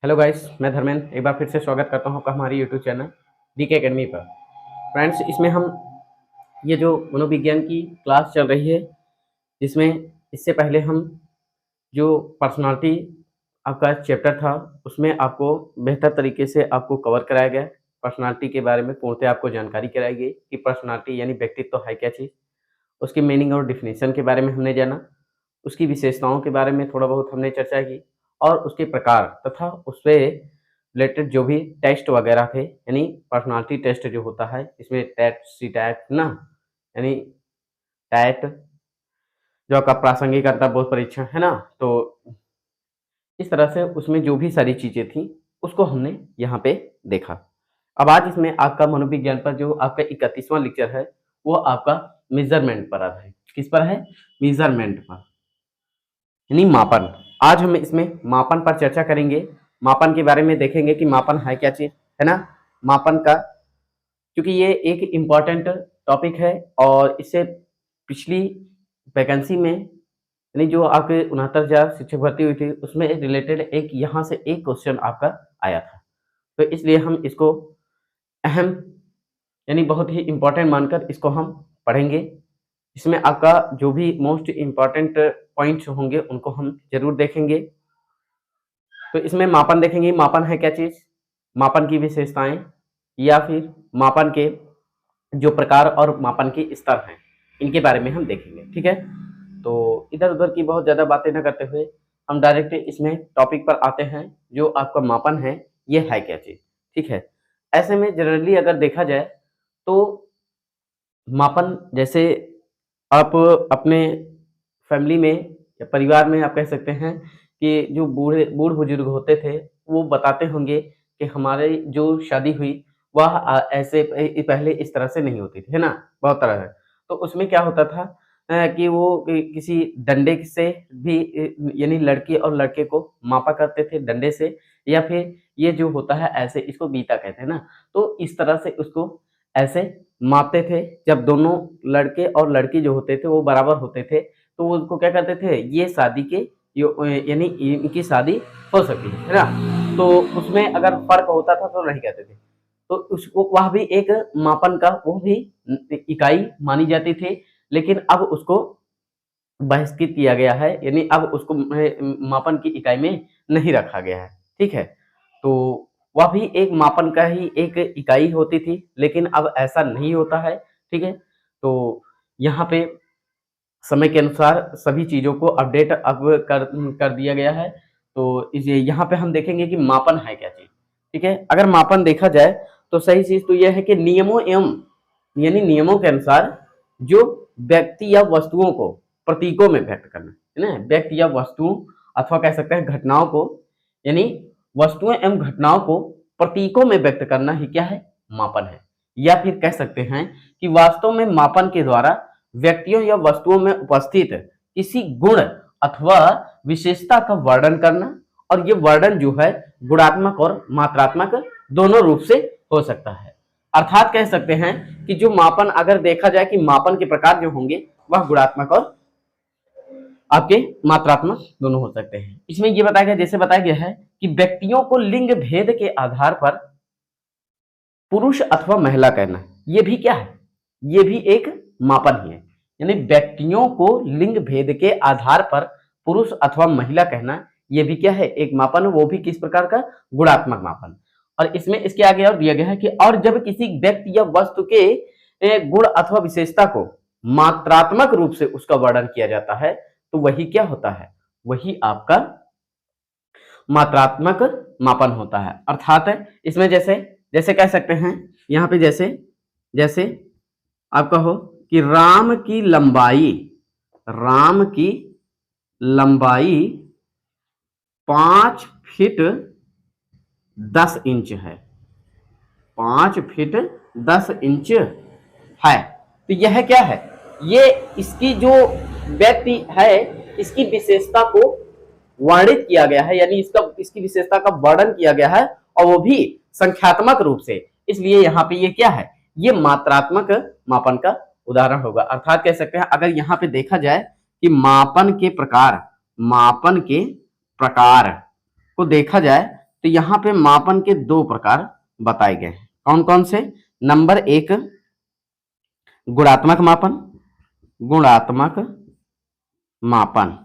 Hello guys, मैं धर्मेंद्र एक बार फिर से स्वागत करता हूँ आपका हमारी यूट्यूब चैनल डीके एकेडमी पर। फ्रेंड्स, इसमें हम ये जो मनोविज्ञान की क्लास चल रही है, जिसमें इससे पहले हम जो पर्सनालिटी आपका चैप्टर था, उसमें आपको बेहतर तरीके से आपको कवर कराया गया। पर्सनालिटी के बारे में पूर्णतः आपको जानकारी कराई गई कि पर्सनालिटी यानी व्यक्तित्व तो है क्या चीज़, उसकी मीनिंग और डिफिनीशन के बारे में हमने जाना, उसकी विशेषताओं के बारे में थोड़ा बहुत हमने चर्चा की और उसके प्रकार तथा उससे रिलेटेड जो भी टेस्ट वगैरह थे, यानी पर्सनालिटी टेस्ट जो होता है, इसमें टैट सी टैट ना, यानी टैट जो आपका प्रासंगिक बोध परीक्षण है ना, तो इस तरह से उसमें जो भी सारी चीजें थी उसको हमने यहाँ पे देखा। अब आज इसमें आपका मनोविज्ञान पर जो आपका 31वां लेक्चर है, वो आपका मेजरमेंट पर आता है। किस पर है? मेजरमेंट पर, यानी मापन। आज हम इसमें मापन पर चर्चा करेंगे। मापन के बारे में देखेंगे कि मापन है क्या चीज, है ना। मापन का, क्योंकि ये एक इम्पॉर्टेंट टॉपिक है और इससे पिछली वैकेंसी में, यानी जो आपके 69,000 शिक्षक भर्ती हुई थी, उसमें रिलेटेड एक यहाँ से एक क्वेश्चन आपका आया था। तो इसलिए हम इसको अहम, यानी बहुत ही इम्पोर्टेंट मानकर इसको हम पढ़ेंगे। इसमें आपका जो भी मोस्ट इम्पॉर्टेंट पॉइंट्स होंगे उनको हम जरूर देखेंगे। तो इसमें मापन देखेंगे, मापन है क्या चीज, मापन की विशेषताएं, या फिर मापन के जो प्रकार और मापन के स्तर हैं, इनके बारे में हम देखेंगे। ठीक है, तो इधर उधर की बहुत ज्यादा बातें न करते हुए हम डायरेक्ट इसमें टॉपिक पर आते हैं। जो आपका मापन है, ये है क्या चीज। ठीक है, ऐसे में जनरली अगर देखा जाए तो मापन, जैसे आप अपने फैमिली में या परिवार में आप कह सकते हैं कि जो बूढ़ बुजुर्ग होते थे, वो बताते होंगे कि हमारे जो शादी हुई वह ऐसे पहले इस तरह से नहीं होती थी, है ना, बहुत तरह है। तो उसमें क्या होता था कि वो किसी डंडे से भी यानी लड़की और लड़के को मापा करते थे डंडे से, या फिर ये जो होता है ऐसे, इसको बीता कहते हैं ना, तो इस तरह से उसको ऐसे मापते थे। जब दोनों लड़के और लड़की जो होते थे वो बराबर होते थे, तो वो उनको क्या करते थे, ये शादी के यानी इनकी शादी हो सकती है ना। तो उसमें अगर फर्क होता था तो नहीं कहते थे। तो उसको वह भी एक मापन का वो भी इकाई मानी जाती थी, लेकिन अब उसको बहिष्कृत किया गया है, यानी अब उसको मापन की इकाई में नहीं रखा गया है। ठीक है, तो वह भी एक मापन का ही एक इकाई होती थी, लेकिन अब ऐसा नहीं होता है। ठीक है, तो यहाँ पे समय के अनुसार सभी चीज़ों को अपडेट अब कर दिया गया है। तो इस यहाँ पे हम देखेंगे कि मापन है क्या चीज़। ठीक है, अगर मापन देखा जाए तो सही चीज़ तो यह है कि नियमों एवं यानी नियमों के अनुसार जो व्यक्ति या वस्तुओं को प्रतीकों में व्यक्त करना, है ना। व्यक्ति या वस्तुओं अथवा कह सकते हैं घटनाओं को, यानी वस्तुएं एवं घटनाओं को प्रतीकों में व्यक्त करना ही क्या है, मापन है। या फिर कह सकते हैं कि वास्तव में मापन के द्वारा व्यक्तियों या वस्तुओं में उपस्थित किसी गुण अथवा विशेषता का वर्णन करना, और ये वर्णन जो है गुणात्मक और मात्रात्मक दोनों रूप से हो सकता है। अर्थात कह सकते हैं कि जो मापन, अगर देखा जाए कि मापन के प्रकार जो होंगे वह गुणात्मक और आपके मात्रात्मक दोनों हो सकते हैं। इसमें यह बताया गया, जैसे बताया गया है कि व्यक्तियों को लिंग भेद के आधार पर पुरुष अथवा महिला कहना, ये भी क्या है, ये भी एक मापन ही है। यानी व्यक्तियों को लिंग भेद के आधार पर पुरुष अथवा महिला कहना, ये भी क्या है, एक मापन, वो भी किस प्रकार का, गुणात्मक मापन। और इसमें इसके आगे और दिया गया है कि और जब किसी व्यक्ति या वस्तु के गुण अथवा विशेषता को मात्रात्मक रूप से उसका वर्णन किया जाता है, तो वही क्या होता है, वही आपका मात्रात्मक मापन होता है। अर्थात इसमें जैसे जैसे कह सकते हैं यहाँ पे, जैसे जैसे आप कहो कि राम की लंबाई 5 फीट 10 इंच है, 5 फीट 10 इंच है। तो यह क्या है, ये इसकी जो व्यक्ति है, इसकी विशेषता को वर्णित किया गया है, यानी इसकी विशेषता का वर्णन किया गया है, और वो भी संख्यात्मक रूप से। इसलिए यहाँ पे ये क्या है, ये मात्रात्मक मापन का उदाहरण होगा। अर्थात कह सकते हैं, अगर यहाँ पे देखा जाए कि मापन के प्रकार को देखा जाए तो यहाँ पे मापन के दो प्रकार बताए गए हैं। कौन कौन से? नंबर एक गुणात्मक मापन, गुणात्मक मापन,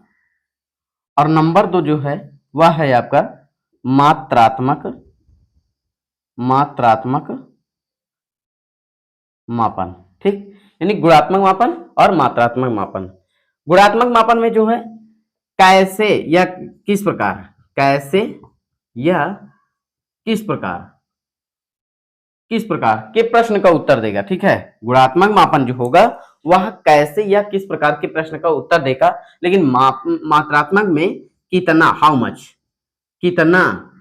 और नंबर दो जो है वह है आपका मात्रात्मक, मात्रात्मक मापन। ठीक, यानी गुणात्मक मापन और मात्रात्मक मापन। गुणात्मक मापन में जो है कैसे या किस प्रकार, कैसे या किस प्रकार, किस प्रकार के प्रश्न का उत्तर देगा। ठीक है, गुणात्मक मापन जो होगा वह कैसे या किस प्रकार के प्रश्न का उत्तर देगा, लेकिन मात्रात्मक में कितना, हाउ मच, कितना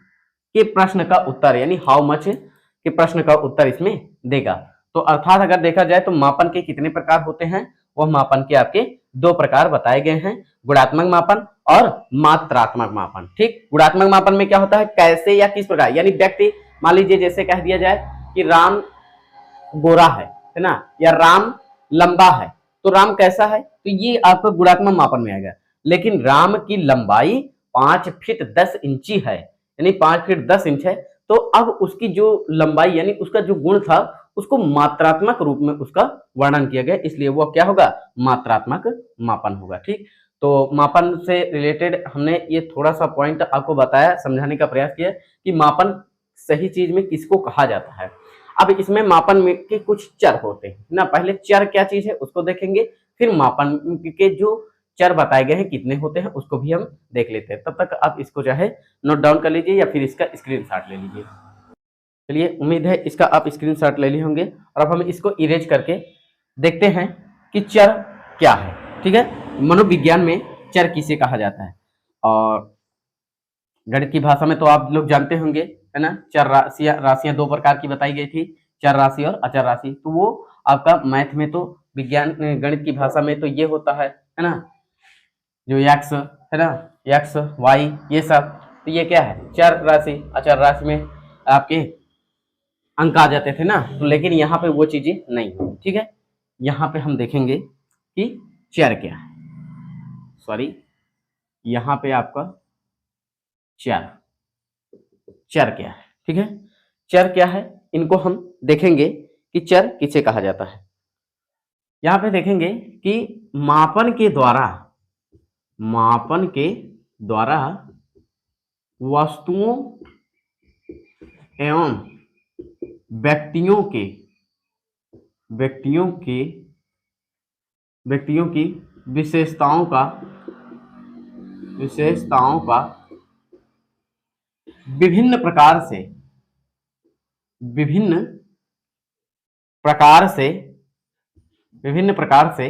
के प्रश्न का उत्तर, यानी हाउ मच के प्रश्न का उत्तर इसमें देगा। तो अर्थात अगर देखा जाए तो मापन के कितने प्रकार होते हैं, वह मापन के आपके दो प्रकार बताए गए हैं, गुणात्मक मापन और मात्रात्मक मापन। ठीक, गुणात्मक मापन में क्या होता है, कैसे या किस प्रकार, यानी व्यक्ति, मान लीजिए जैसे कह दिया जाए कि राम गोरा है ना, या राम लंबा है, तो राम कैसा है, तो ये आपको गुणात्मक मापन में आएगा। लेकिन राम की लंबाई 5 फीट 10 इंची है, यानी 5 फीट 10 इंच है, तो अब उसकी जो लंबाई यानी उसका जो गुण था उसको मात्रात्मक रूप में उसका वर्णन किया गया, इसलिए वो क्या होगा, मात्रात्मक मापन होगा। ठीक, तो मापन से रिलेटेड हमने ये थोड़ा सा पॉइंट आपको बताया, समझाने का प्रयास किया कि मापन सही चीज में किसको कहा जाता है। अब इसमें मापन में के कुछ चर होते हैं ना, पहले चर क्या चीज है उसको देखेंगे, फिर मापन के जो चर बताए गए हैं कितने होते हैं उसको भी हम देख लेते हैं। तब तक आप इसको चाहे नोट डाउन कर लीजिए या फिर इसका स्क्रीनशॉट ले लीजिए। चलिए, उम्मीद है इसका आप स्क्रीनशॉट ले लिए होंगे, और अब हम इसको इरेज करके देखते हैं कि चर क्या है। ठीक है, मनोविज्ञान में चर किसे कहा जाता है, और गणित की भाषा में तो आप लोग जानते होंगे है ना, चर राशियां दो प्रकार की बताई गई थी, चर राशि और अचर राशि। तो वो आपका मैथ में तो, विज्ञान गणित की भाषा में तो ये होता है ना, जो एक्स है ना, एक्स वाई ये सब, तो ये क्या है, चर राशि। अचर राशि में आपके अंक आ जाते थे ना, तो लेकिन यहाँ पे वो चीजें नहीं है। ठीक है, यहाँ पे हम देखेंगे कि चर क्या है, सॉरी, यहाँ पे आपका चर, चर क्या है। ठीक है, चर क्या है, इनको हम देखेंगे कि चर किसे कहा जाता है। यहां पे देखेंगे कि मापन के द्वारा, मापन के द्वारा वस्तुओं एवं व्यक्तियों के, व्यक्तियों के, व्यक्तियों की विशेषताओं का, विशेषताओं का विभिन्न प्रकार से, विभिन्न प्रकार से, विभिन्न प्रकार से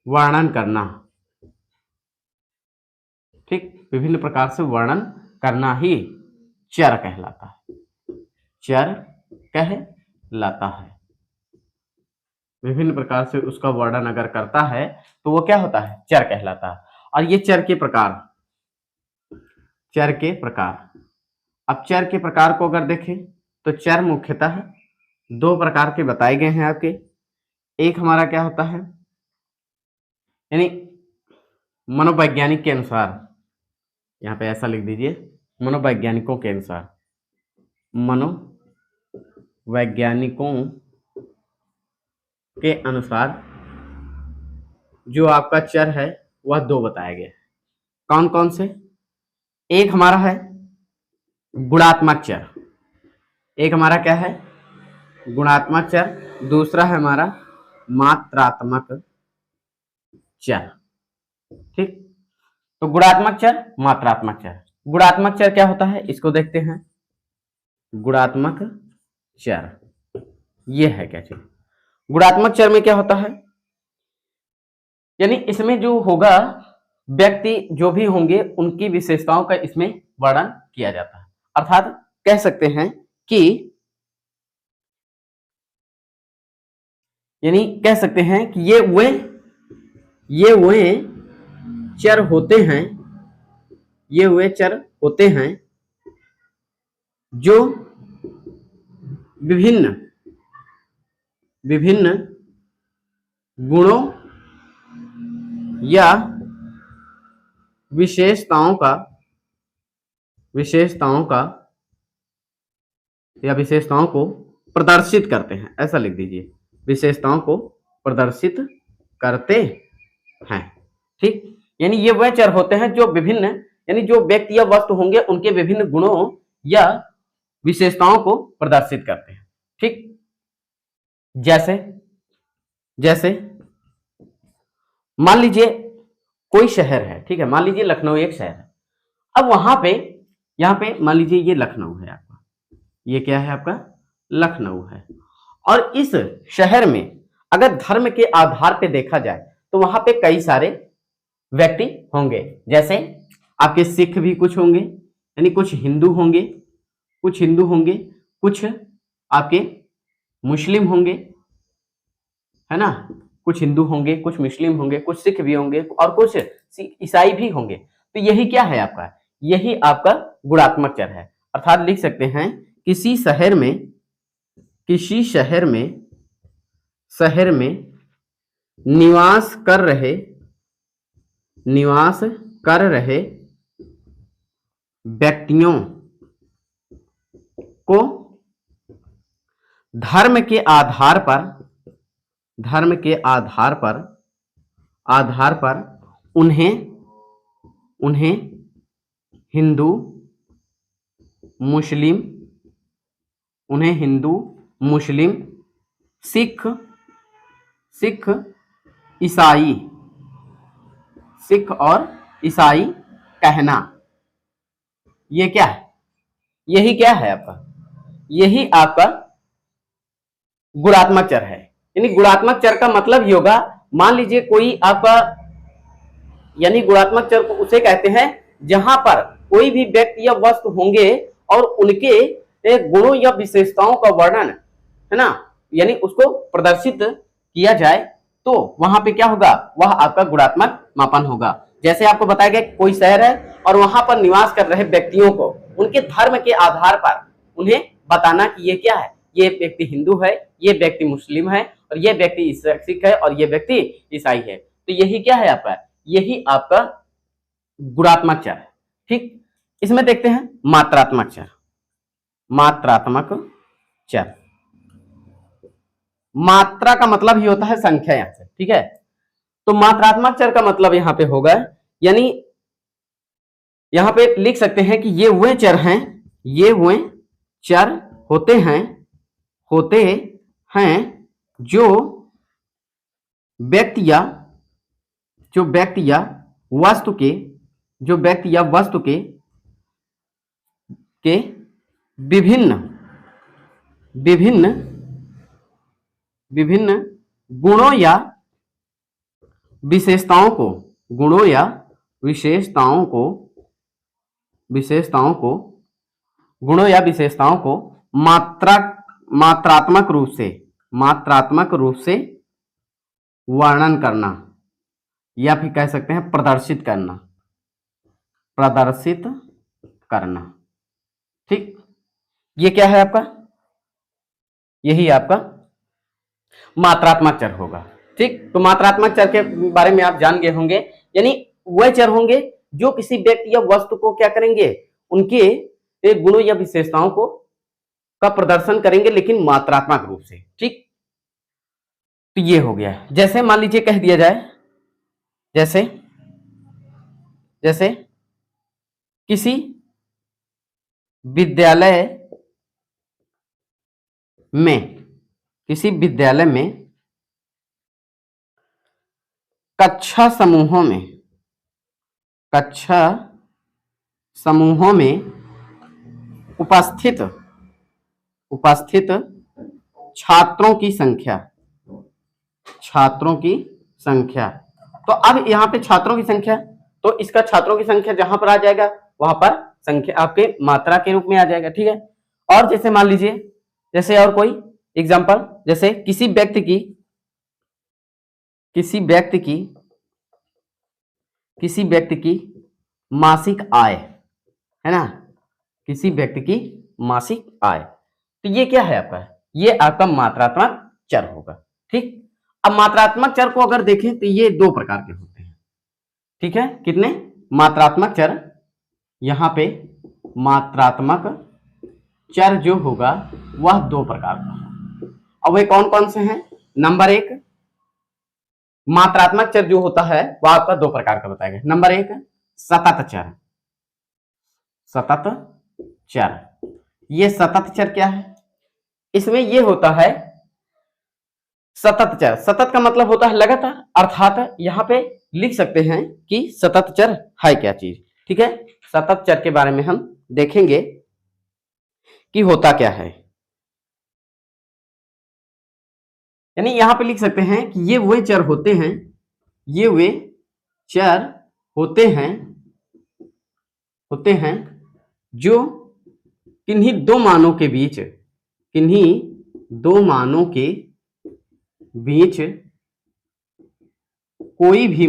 वर्णन करना। ठीक, विभिन्न प्रकार से वर्णन करना ही चर कहलाता है, चर कहलाता है। विभिन्न प्रकार से उसका वर्णन अगर करता है तो वो क्या होता है, चर कहलाता है। और ये चर के प्रकार, चर के प्रकार, अब चर के प्रकार को अगर देखें तो चर मुख्यतः दो प्रकार के बताए गए हैं आपके। एक हमारा क्या होता है, यानी मनोवैज्ञानिक के अनुसार, यहाँ पे ऐसा लिख दीजिए, मनोवैज्ञानिकों के अनुसार, मनोवैज्ञानिकों के अनुसार जो आपका चर है वह दो बताया गया है। कौन कौन से? एक हमारा है गुणात्मक चर, एक हमारा क्या है, गुणात्मक चर, दूसरा है हमारा मात्रात्मक चर। ठीक, तो गुणात्मक चर, मात्रात्मक चर। गुणात्मक चर क्या होता है इसको देखते हैं। गुणात्मक चर ये है क्या चीज, गुणात्मक चर में क्या होता है, यानी इसमें जो होगा व्यक्ति जो भी होंगे उनकी विशेषताओं का इसमें वर्णन किया जाता है। अर्थात कह सकते हैं कि, यानी कह सकते हैं कि ये वे चर होते हैं, ये वे चर होते हैं जो विभिन्न विभिन्न गुणों या विशेषताओं का विशेषताओं का या विशेषताओं को प्रदर्शित करते हैं, ऐसा लिख दीजिए, विशेषताओं को प्रदर्शित करते हैं। ठीक, यानी ये वह चर होते हैं जो विभिन्न, यानी जो व्यक्ति या वस्तु होंगे उनके विभिन्न गुणों या विशेषताओं को प्रदर्शित करते हैं। ठीक, जैसे जैसे मान लीजिए कोई शहर है, ठीक है, मान लीजिए लखनऊ एक शहर है। अब वहां पे, यहां पे मान लीजिए ये लखनऊ है आपका, ये क्या है आपका, लखनऊ है। और इस शहर में अगर धर्म के आधार पे देखा जाए तो वहां पे कई सारे व्यक्ति होंगे, जैसे आपके सिख भी कुछ होंगे, यानी कुछ हिंदू होंगे, कुछ आपके मुस्लिम होंगे, है ना, कुछ हिंदू होंगे, कुछ मुस्लिम होंगे, कुछ सिख भी होंगे और कुछ ईसाई भी होंगे। तो यही क्या है आपका, यही आपका गुणात्मक चर है। अर्थात लिख सकते हैं किसी शहर में निवास कर रहे व्यक्तियों को धर्म के आधार पर उन्हें हिंदू मुस्लिम सिख और ईसाई कहना। ये क्या है, यही क्या है आपका, यही आपका गुणात्मक चर है। यानी गुणात्मक चर का मतलब ही होगा, मान लीजिए कोई आपका, यानी गुणात्मक चर को उसे कहते हैं जहां पर कोई भी व्यक्ति या वस्तु होंगे और उनके गुणों या विशेषताओं का वर्णन, है ना, यानी उसको प्रदर्शित किया जाए तो वहां पे क्या होगा, वह आपका गुणात्मक मापन होगा। जैसे आपको बताया गया कोई शहर है और वहां पर निवास कर रहे व्यक्तियों को उनके धर्म के आधार पर उन्हें बताना कि ये क्या है, ये व्यक्ति हिंदू है, ये व्यक्ति मुस्लिम है और ये व्यक्ति सिख है और ये व्यक्ति ईसाई है। तो यही क्या है आपका, यही आपका गुणात्मक चर है। ठीक, इसमें देखते हैं मात्रात्मक चर। मात्रा का मतलब ही होता है संख्या यहां से, ठीक है। तो मात्रात्मक चर का मतलब यहां पे होगा, यानी यहां पे लिख सकते हैं कि ये वे चर हैं, ये वे चर होते हैं जो व्यक्ति या वस्तु के विभिन्न गुणों या विशेषताओं को मात्रात्मक रूप से वर्णन करना, या फिर कह सकते हैं प्रदर्शित करना। ठीक, ये क्या है आपका, यही आपका मात्रात्मक चर होगा। ठीक, तो मात्रात्मक चर के बारे में आप जान गए होंगे, यानी वह चर होंगे जो किसी व्यक्ति या वस्तु को क्या करेंगे, उनके गुणों या विशेषताओं को का प्रदर्शन करेंगे, लेकिन मात्रात्मक रूप से। ठीक, तो ये हो गया। जैसे मान लीजिए कह दिया जाए, जैसे किसी विद्यालय में कक्षा समूहों में उपस्थित छात्रों की संख्या। तो अब यहाँ पे छात्रों की संख्या, तो इसका छात्रों की संख्या जहां पर आ जाएगा वहां पर संख्या आपके मात्रा के रूप में आ जाएगा। ठीक है, और जैसे मान लीजिए, जैसे और कोई एग्जांपल, जैसे किसी व्यक्ति की मासिक आय, है ना, किसी व्यक्ति की मासिक आय, तो ये क्या है आपका, ये आपका मात्रात्मक चर होगा। ठीक, अब मात्रात्मक चर को अगर देखें तो ये दो प्रकार के होते हैं। ठीक है, कितने मात्रात्मक चर, यहां पे मात्रात्मक चर जो होगा वह दो प्रकार का है। अब वे कौन कौन से हैं? नंबर एक, मात्रात्मक चर जो होता है वह आपका दो प्रकार का बताया गया। नंबर एक, सतत चर। सतत चर, ये सतत चर क्या है? इसमें ये होता है सतत चर। सतत का मतलब होता है लगातार, अर्थात यहां पे लिख सकते हैं कि सतत चर है क्या चीज। ठीक है, सतत चर के बारे में हम देखेंगे कि होता क्या है। यानी यहां पे लिख सकते हैं कि ये वे चर होते हैं, ये वे चर होते हैं जो किन्हीं दो मानों के बीच, किन्हीं दो मानों के बीच कोई भी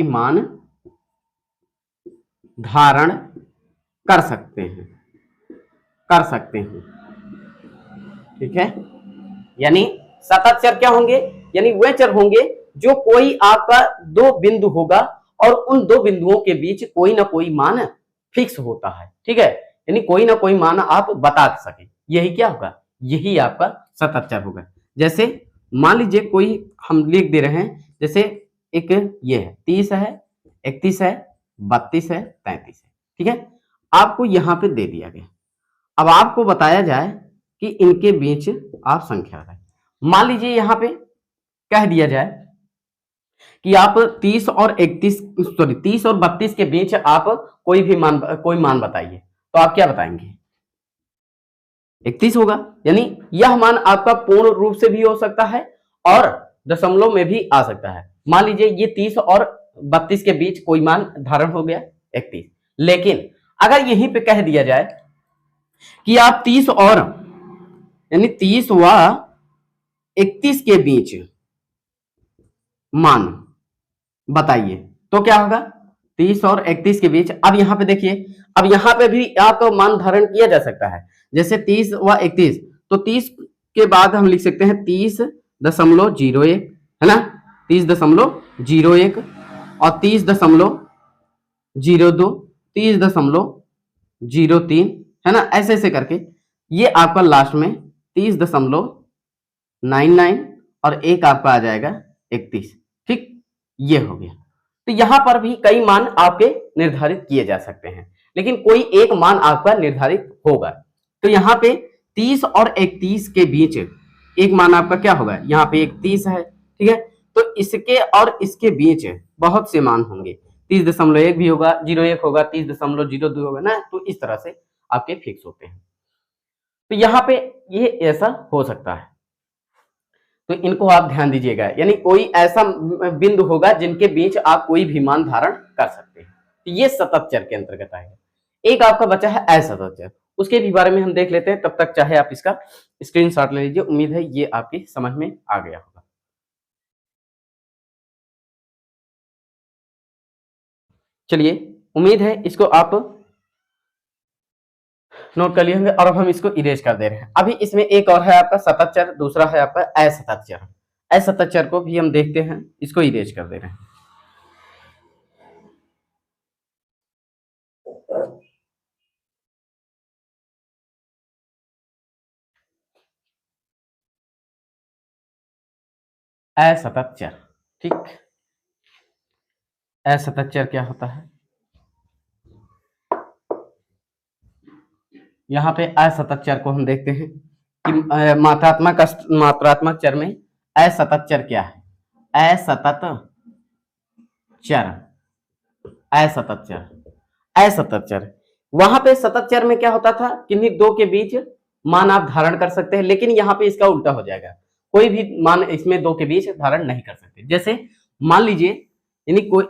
मान धारण कर सकते हैं। ठीक है, यानी सतत चर क्या होंगे? यानी वे चर होंगे जो कोई आपका दो बिंदु होगा और उन दो बिंदुओं के बीच कोई ना कोई मान फिक्स होता है। ठीक है, यानी कोई ना कोई मान आप बता सके, यही क्या होगा? यही आपका सतत चर होगा। जैसे मान लीजिए कोई हम लिख दे रहे हैं, जैसे एक ये है 30 है, 31 है, 32 है, 33 है। ठीक है, आपको यहां पे दे दिया गया। अब आपको बताया जाए कि इनके बीच आप संख्या है। मान लीजिए यहां पे कह दिया जाए कि आप 30 और 32 के बीच आप कोई मान बताइए, तो आप क्या बताएंगे? 31 होगा। यानी यह मान आपका पूर्ण रूप से भी हो सकता है और दशमलव में भी आ सकता है। मान लीजिए ये 30 और 32 के बीच कोई मान धारण हो गया 31, लेकिन अगर यहीं पे कह दिया जाए कि आप 30 और यानी 30 व 31 के बीच मान बताइए, तो क्या होगा? 30 और 31 के बीच। अब यहां पे देखिए, अब यहां पे भी आपका मान धारण किया जा सकता है। जैसे 30 व 31, तो 30 के बाद हम लिख सकते हैं 30.01, है ना, 30.01 और 30.02, 30.03, है ना, ऐसे ऐसे करके ये आपका लास्ट में 30.99 और एक आपका आ जाएगा 31। ठीक, ये हो गया। तो यहां पर भी कई मान आपके निर्धारित किए जा सकते हैं, लेकिन कोई एक मान आपका निर्धारित होगा। तो यहां पे 30 और 31 के बीच एक मान आपका क्या होगा? यहाँ पे 31 है। ठीक है, तो इसके और इसके बीच बहुत से मान होंगे। 30.1 भी होगा, 01 होगा, 30.02 होगा ना, तो इस तरह से आपके फिक्स होते हैं। तो यहाँ पे ये ऐसा हो सकता है, तो इनको आप ध्यान दीजिएगा। यानी कोई ऐसा बिंदु होगा जिनके बीच आप कोई भी मान धारण कर सकते हैं, तो ये सतत चर के अंतर्गत आएगा। एक आपका बचा है असतत चर, उसके भी बारे में हम देख लेते हैं। तब तक चाहे आप इसका स्क्रीनशॉट ले लीजिए। उम्मीद है ये आपकी समझ में आ गया होगा। चलिए, उम्मीद है इसको आप नोट कर लिए होंगे और अब हम इसको इरेज कर दे रहे हैं। अभी इसमें एक और है आपका सतत चर, दूसरा है आपका असतत चर। असतत चर को भी हम देखते हैं, इसको इरेज कर दे रहे हैं। असतत चर, ठीक, असतत चर क्या होता है? यहाँ पे असतत चर को हम देखते हैं कि मात्रात्मक चर में असतत चर क्या है? असतत चर, असतत चर, असतत चर। वहां पे सतत चर में क्या होता था? किन्हीं दो के बीच मान आप धारण कर सकते हैं, लेकिन यहाँ पे इसका उल्टा हो जाएगा, कोई भी मान इसमें दो के बीच धारण नहीं कर सकते। जैसे मान लीजिए, यानी कोई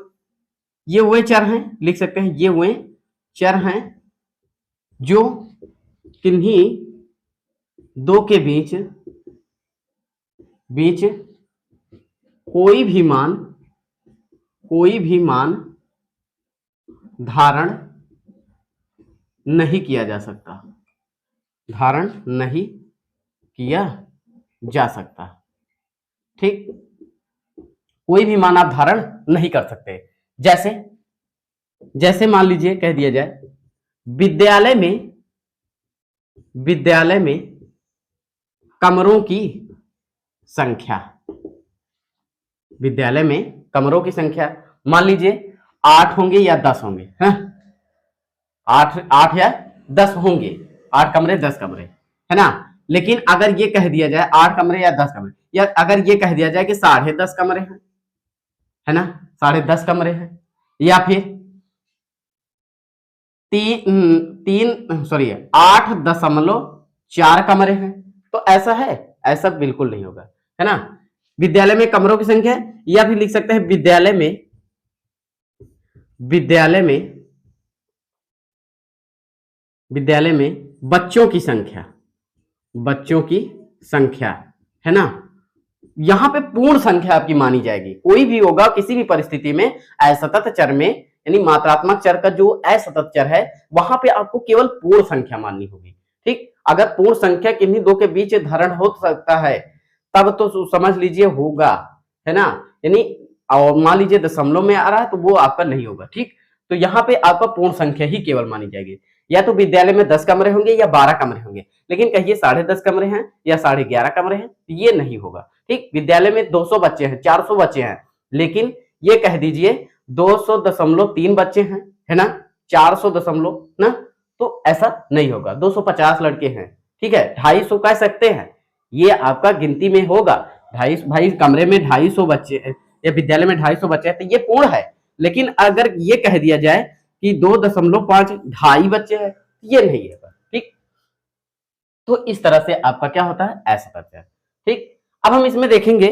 ये वे चर हैं, लिख सकते हैं ये वे चर हैं जो किन्हीं दो के बीच कोई भी मान धारण नहीं किया जा सकता, धारण नहीं किया जा सकता। ठीक, कोई भी मान आप धारण नहीं कर सकते। जैसे जैसे मान लीजिए कह दिया जाए विद्यालय में कमरों की संख्या, विद्यालय में कमरों की संख्या मान लीजिए 8 होंगे या 10 होंगे, है 8 या 10 होंगे, 8 कमरे 10 कमरे, है ना। लेकिन अगर ये कह दिया जाए 8 कमरे या 10 कमरे, या अगर ये कह दिया जाए कि 10.5 कमरे हैं, है ना, 10.5 कमरे हैं, या फिर 8.4 कमरे हैं, तो ऐसा है, ऐसा बिल्कुल नहीं होगा, है ना। विद्यालय में कमरों की संख्या, या फिर लिख सकते हैं विद्यालय में बच्चों की संख्या, है ना। यहां पे पूर्ण संख्या आपकी मानी जाएगी, कोई भी होगा किसी भी परिस्थिति में असतत चर में, यानी मात्रात्मक चर का जो असतत चर है वहां पे आपको केवल पूर्ण संख्या माननी होगी, ठीक। अगर पूर्ण संख्या किन्हीं दो के बीच धारण हो सकता है तब तो समझ लीजिए होगा, है ना। यानी और मान लीजिए दशमलव में आ रहा है तो वो आपका नहीं होगा, ठीक। तो यहाँ पे आपका पूर्ण संख्या ही केवल मानी जाएगी। या तो विद्यालय में 10 कमरे होंगे या 12 कमरे होंगे, लेकिन कहिए 10.5 कमरे हैं या 11.5 कमरे हैं, ये नहीं होगा, ठीक। विद्यालय में 200 बच्चे हैं, 400 बच्चे हैं, लेकिन ये कह दीजिए 200.3 बच्चे हैं, है ना, 400 दशमलव ना, तो ऐसा नहीं होगा। 250 लड़के हैं, ठीक है, 250 कह सकते हैं, ये आपका गिनती में होगा। 250 भाई, कमरे में 250 बच्चे हैं या विद्यालय में 250 बच्चे हैं तो ये पूर्ण है। लेकिन अगर ये कह दिया जाए कि 2.5 2.5 बच्चे हैं, ये नहीं है, ठीक। तो इस तरह से आपका क्या होता है, ऐसा करते हैं, ठीक। अब हम इसमें देखेंगे,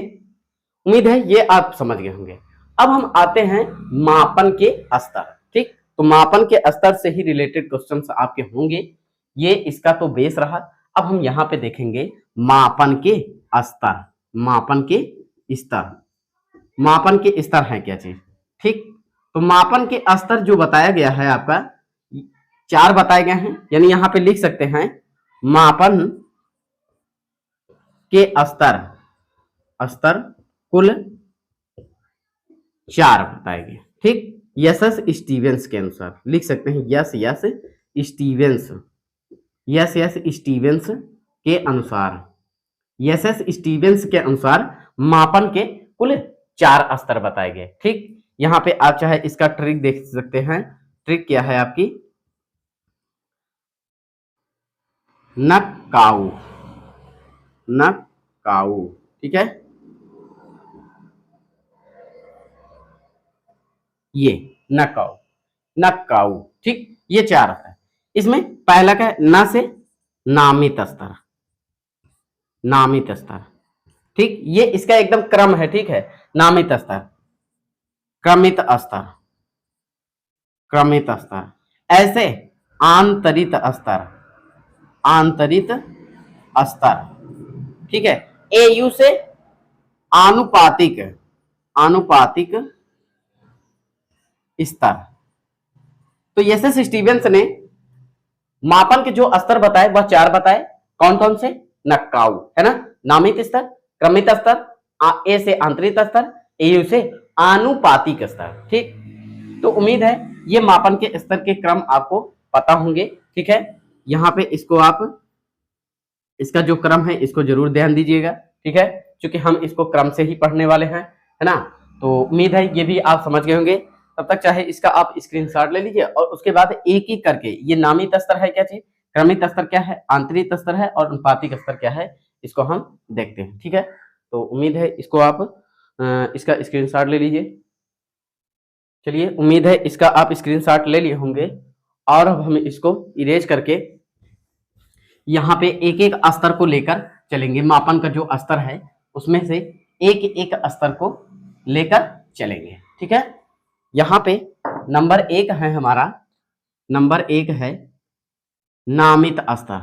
उम्मीद है ये आप समझ गए होंगे। अब हम आते हैं मापन के स्तर, ठीक। तो मापन के स्तर से ही रिलेटेड क्वेश्चंस आपके होंगे, ये इसका तो बेस रहा। अब हम यहाँ पे देखेंगे मापन के स्तर, मापन के स्तर, मापन के स्तर है क्या चीज, ठीक। तो मापन के स्तर जो बताया गया है आपका 4 बताए गए हैं, यानी यहाँ पे लिख सकते हैं मापन के स्तर, स्तर कुल 4 बताए गए, ठीक। यस स्टीवेंस के अनुसार लिख सकते हैं, यस स्टीवेंस, यस स्टीवेंस के अनुसार, यस स्टीवेंस के अनुसार मापन के कुल 4 स्तर बताए गए, ठीक। यहां पे आप चाहे इसका ट्रिक देख सकते हैं, ट्रिक क्या है आपकी, नकाउ, नकाउ, ठीक है, ये नकाउ, नकाउ, ठीक। ये 4 आता है। इसमें पहला क्या है, न से नामित स्तर, नामित स्तर, ठीक। ये इसका एकदम क्रम है, ठीक है, नामित स्तर, क्रमित स्तर, क्रमित स्तर, ऐसे आंतरित स्तर, आंतरित स्तर, ठीक है। एयू से आनुपातिक, आनुपातिक स्तर। तो एस स्टीवेंस ने मापन के जो स्तर बताए वह 4 बताए, कौन कौन से, नक्काऊ, है ना, नामित स्तर, क्रमित स्तर, ए से आंतरिक स्तर, एयू से आनुपातिक स्तर, ठीक। तो उम्मीद है ये मापन के स्तर के क्रम आपको पता होंगे, ठीक है। यहाँ पे इसको आप, इसका जो क्रम है इसको जरूर ध्यान दीजिएगा, ठीक है, क्योंकि हम इसको क्रम से ही पढ़ने वाले हैं, है ना। तो उम्मीद है ये भी आप समझ गए होंगे। तब तक चाहे इसका आप स्क्रीनशॉट ले लीजिए और उसके बाद एक एक करके, ये नामित स्तर है क्या चीज, क्रमित स्तर क्या है, आंतरिक स्तर है और अनुपातिक स्तर क्या है, इसको हम देखते हैं, ठीक है। तो उम्मीद है इसको आप इसका स्क्रीनशॉट ले लीजिए। चलिए, उम्मीद है इसका आप स्क्रीनशॉट ले लिए होंगे और अब हम इसको इरेज करके यहाँ पे एक एक स्तर को लेकर चलेंगे। मापन का जो स्तर है उसमें से एक एक स्तर को लेकर चलेंगे, ठीक है। यहाँ पे नंबर 1 है हमारा, नंबर 1 है नामित स्तर।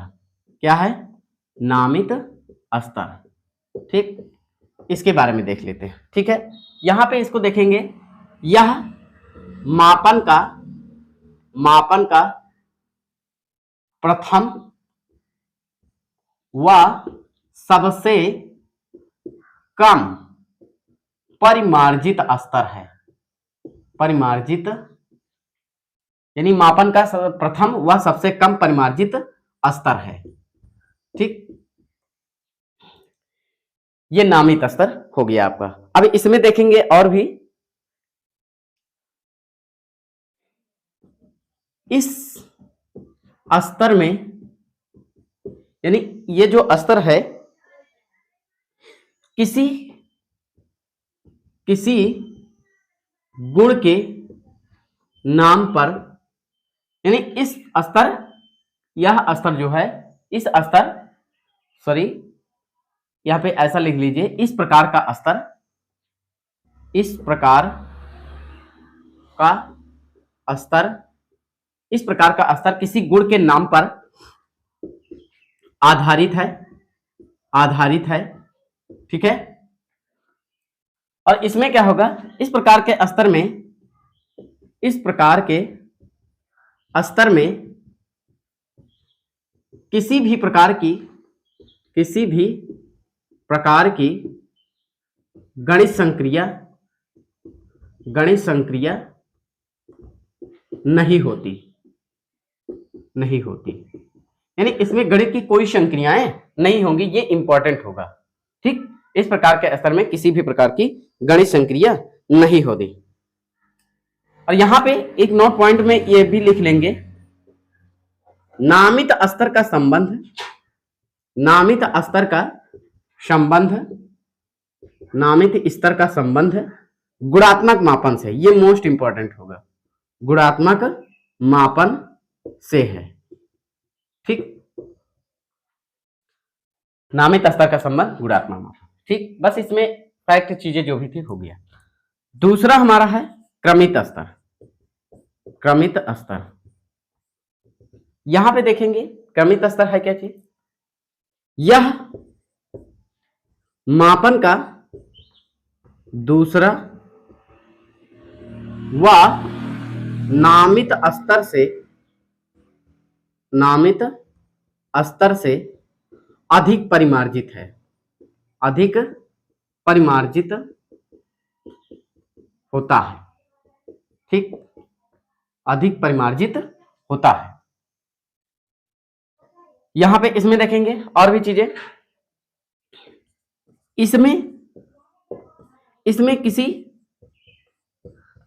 क्या है, नामित स्तर, ठीक। इसके बारे में देख लेते हैं, ठीक है। यहाँ पे इसको देखेंगे, यह मापन का प्रथम व सबसे कम परिमार्जित स्तर है, परिमार्जित यानी मापन का प्रथम व सबसे कम परिमार्जित स्तर है। ठीक, ये नामित स्तर हो गया आपका। अब इसमें देखेंगे और भी, इस स्तर में, यानी ये जो स्तर है किसी गुण के नाम पर, यानी इस स्तर, यह स्तर जो है, इस स्तर, सॉरी यहां पे ऐसा लिख लीजिए, इस प्रकार का स्तर, इस प्रकार का स्तर, इस प्रकार का स्तर किसी गुण के नाम पर आधारित है। ठीक है, और इसमें क्या होगा, इस प्रकार के स्तर में, इस प्रकार के स्तर में किसी भी प्रकार की गणित संक्रिया नहीं होती, यानी इसमें गणित की कोई संक्रियाएं नहीं होंगी, ये इंपॉर्टेंट होगा। ठीक, इस प्रकार के स्तर में किसी भी प्रकार की गणित संक्रिया नहीं होती। और यहां पे एक नोट पॉइंट में ये भी लिख लेंगे, नामित स्तर का संबंध गुणात्मक मापन से, ये मोस्ट इंपॉर्टेंट होगा, गुणात्मक मापन से है। ठीक, नामित स्तर का संबंध गुणात्मक मापन। ठीक, बस इसमें फैक्ट चीजें जो भी थी हो गया। दूसरा हमारा है क्रमित स्तर। यहां पे देखेंगे क्रमित स्तर है क्या चीज, यह मापन का दूसरा व नामित स्तर से अधिक परिमार्जित होता है। ठीक, अधिक परिमार्जित होता है। यहां पे इसमें देखेंगे और भी चीजें, इसमें किसी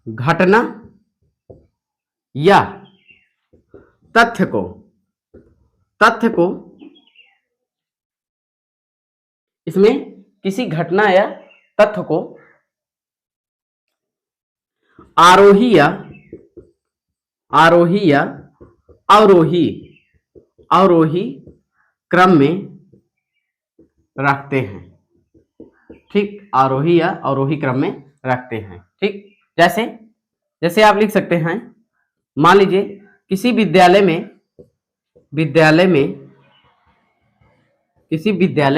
घटना या तथ्य को इसमें किसी घटना या तथ्य को आरोही या अवरोही क्रम में रखते हैं। ठीक, आरोही या अवरोही क्रम में रखते हैं। ठीक, जैसे आप लिख सकते हैं, मान लीजिए किसी विद्यालय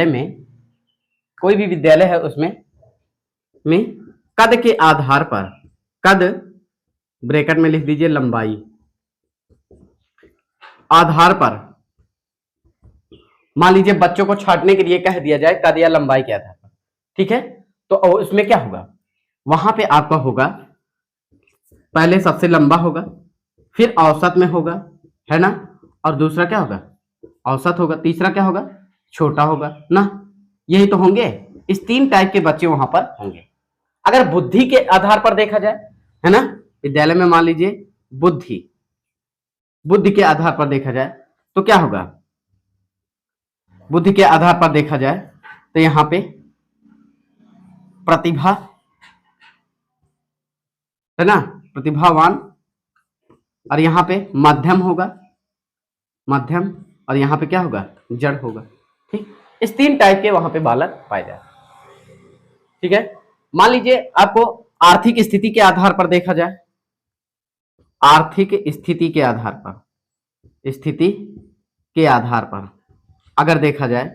में कोई भी विद्यालय है, उसमें कद के आधार पर, कद ब्रैकेट में लिख दीजिए लंबाई, आधार पर मान लीजिए बच्चों को छांटने के लिए कह दिया जाए कद या लंबाई के आधार पर। ठीक है, तो उसमें क्या होगा, वहां पे आपका होगा, पहले सबसे लंबा होगा, फिर औसत में होगा, है ना, और दूसरा क्या होगा, औसत होगा, तीसरा क्या होगा, छोटा होगा ना, यही तो होंगे। इस 3 टाइप के बच्चे वहां पर होंगे। अगर बुद्धि के आधार पर देखा जाए, है ना, विद्यालय में मान लीजिए बुद्धि के आधार पर देखा जाए तो क्या होगा, बुद्धि के आधार पर देखा जाए तो यहां पे प्रतिभा, है ना, प्रतिभावान, और यहां पे मध्यम होगा, मध्यम, और यहां पे क्या होगा, जड़ होगा। ठीक, इस 3 टाइप के वहां पे बालक पाए जाए। ठीक है, मान लीजिए आपको आर्थिक स्थिति के आधार पर देखा जाए, आर्थिक स्थिति के आधार पर अगर देखा जाए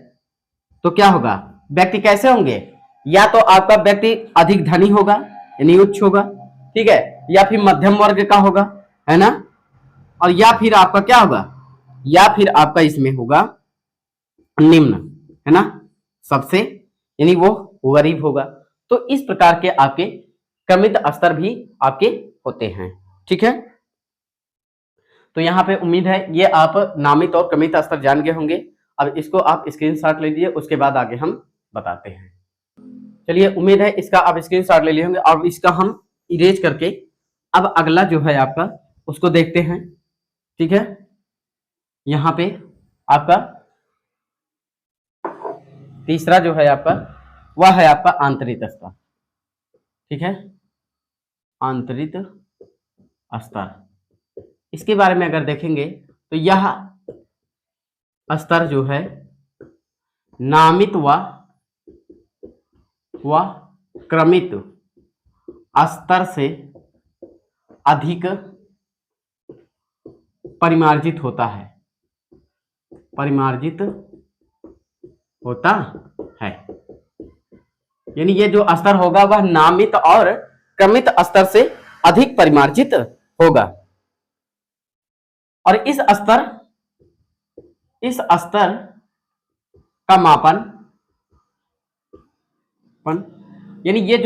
तो क्या होगा, व्यक्ति कैसे होंगे, या तो आपका व्यक्ति अधिक धनी होगा यानी उच्च होगा, ठीक है, या फिर मध्यम वर्ग का होगा, है ना, और या फिर आपका क्या होगा, या फिर आपका इसमें होगा निम्न, है ना, सबसे, यानी वो गरीब होगा। तो इस प्रकार के आपके क्रमित स्तर भी आपके होते हैं। ठीक है, तो यहाँ पे उम्मीद है ये आप नामित और क्रमित स्तर जान गए होंगे। अब इसको आप स्क्रीनशॉट ले लीजिए, उसके बाद आगे हम बताते हैं। चलिए, उम्मीद है इसका आप स्क्रीनशॉट ले लिए होंगे। और इसका हम इरेज करके अब अगला जो है आपका उसको देखते हैं। ठीक है, यहाँ पे आपका तीसरा जो है आपका वह है आपका आंतरिक स्तर। ठीक है, आंतरिक स्तर, इसके बारे में अगर देखेंगे तो यह स्तर जो है नामित व क्रमित स्तर से अधिक परिमार्जित होता है, परिमार्जित होता है। यानी ये जो स्तर होगा वह नामित और क्रमित स्तर से अधिक परिमार्जित होगा। और इस स्तर का मापन, यानी ये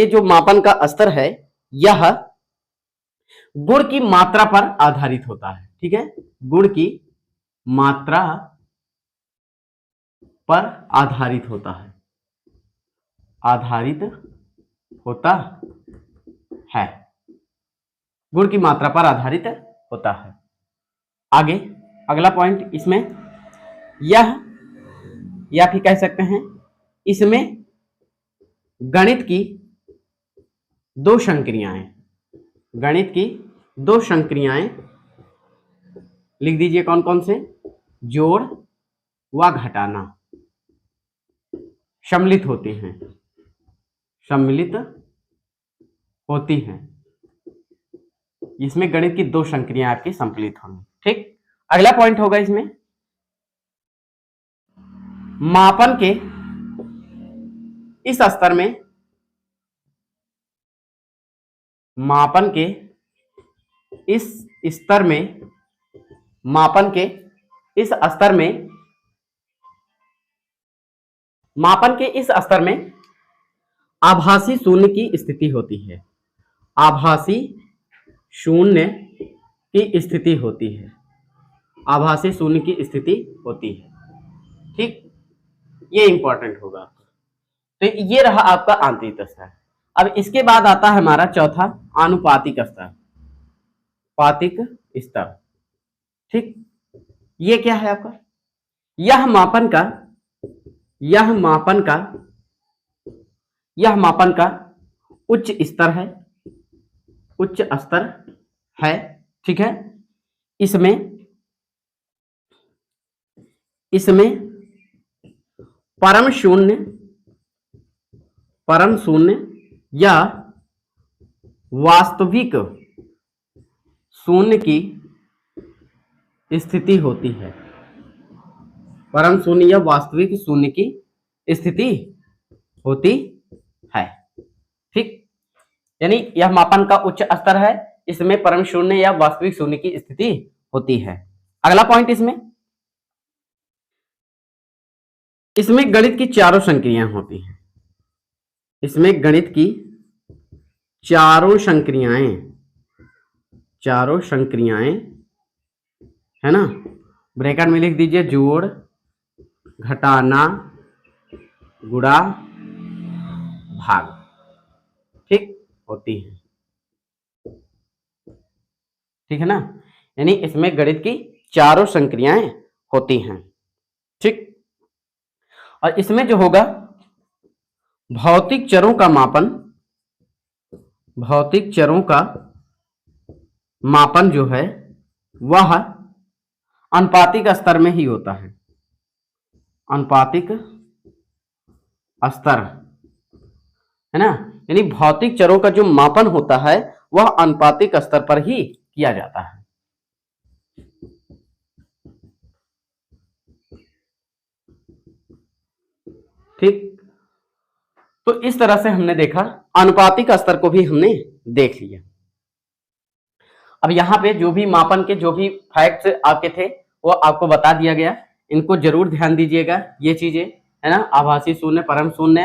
जो मापन का स्तर है यह गुण की मात्रा पर आधारित होता है। ठीक है, गुण की मात्रा पर आधारित होता है, आधारित होता है, गुण की मात्रा पर आधारित होता है। आगे अगला पॉइंट इसमें यह, या फिर कह सकते हैं इसमें गणित की दो संक्रियाएं, गणित की दो संक्रियाएं लिख दीजिए। कौन कौन से? जोड़ व घटाना सम्मिलित होती हैं, सम्मिलित होती हैं। इसमें गणित की दो संक्रियाएं आपकी सम्मिलित होंगी। ठीक, अगला पॉइंट होगा इसमें मापन के इस स्तर में, मापन के इस स्तर में, मापन के इस स्तर में, मापन के इस स्तर में आभासी शून्य की स्थिति होती है, आभासी शून्य की स्थिति होती है, आभासी शून्य की स्थिति होती है। ठीक, ये इंपॉर्टेंट होगा। तो ये रहा आपका आंतरिक स्तर। अब इसके बाद आता है हमारा चौथा आनुपातिक स्तर, पातिक स्तर। ठीक, ये क्या है आपका? यह मापन का उच्च स्तर है, उच्च स्तर है। ठीक है, इसमें परम शून्य या वास्तविक शून्य की स्थिति होती है, परम शून्य या वास्तविक शून्य की स्थिति होती है। ठीक, यानी यह मापन का उच्च स्तर है, इसमें परम शून्य या वास्तविक शून्य की स्थिति होती है। अगला पॉइंट इसमें गणित की चारों संक्रियाएं होती हैं, इसमें गणित की चारों संक्रियाएं है ना, ब्रैकेट में लिख दीजिए जोड़, घटाना, गुणा, भाग। ठीक, होती है। ठीक है ना, यानी इसमें गणित की चारों संक्रियाएं होती हैं। ठीक, और इसमें जो होगा भौतिक चरों का मापन, भौतिक चरों का मापन जो है वह अनुपातिक स्तर में ही होता है, अनुपातिक स्तर है ना, यानी भौतिक चरों का जो मापन होता है वह अनुपातिक स्तर पर ही किया जाता है। ठीक, तो इस तरह से हमने देखा, अनुपातिक स्तर को भी हमने देख लिया। अब यहाँ पे जो भी मापन के जो भी फैक्ट्स आपके थे वो आपको बता दिया गया, इनको जरूर ध्यान दीजिएगा। ये चीजें है ना, आभासी शून्य, परम शून्य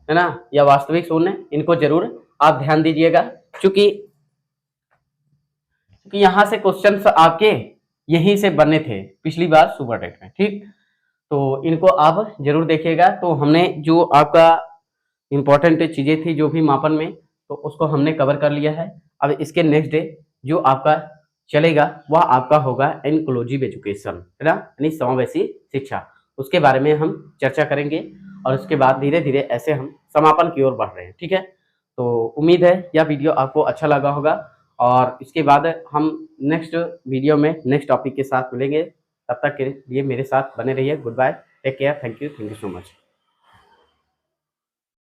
है ना, या वास्तविक शून्य, इनको जरूर आप ध्यान दीजिएगा। कि यहाँ से क्वेश्चंस आपके यहीं से बने थे पिछली बार सुपर टेट में, ठीक। तो इनको आप जरूर देखिएगा। तो हमने जो आपका इम्पोर्टेंट चीजें थी जो भी मापन में, तो उसको हमने कवर कर लिया है। अब इसके नेक्स्ट डे जो आपका चलेगा वह आपका होगा इनक्लूसिव एजुकेशन, है ना, यानी समावेशी शिक्षा। उसके बारे में हम चर्चा करेंगे और उसके बाद धीरे धीरे ऐसे हम समापन की ओर बढ़ रहे हैं, ठीक है। तो उम्मीद है यह वीडियो आपको अच्छा लगा होगा और इसके बाद हम नेक्स्ट वीडियो में नेक्स्ट टॉपिक के साथ मिलेंगे। तब तक के लिए मेरे साथ बने रहिए। Goodbye, take care, thank you so much.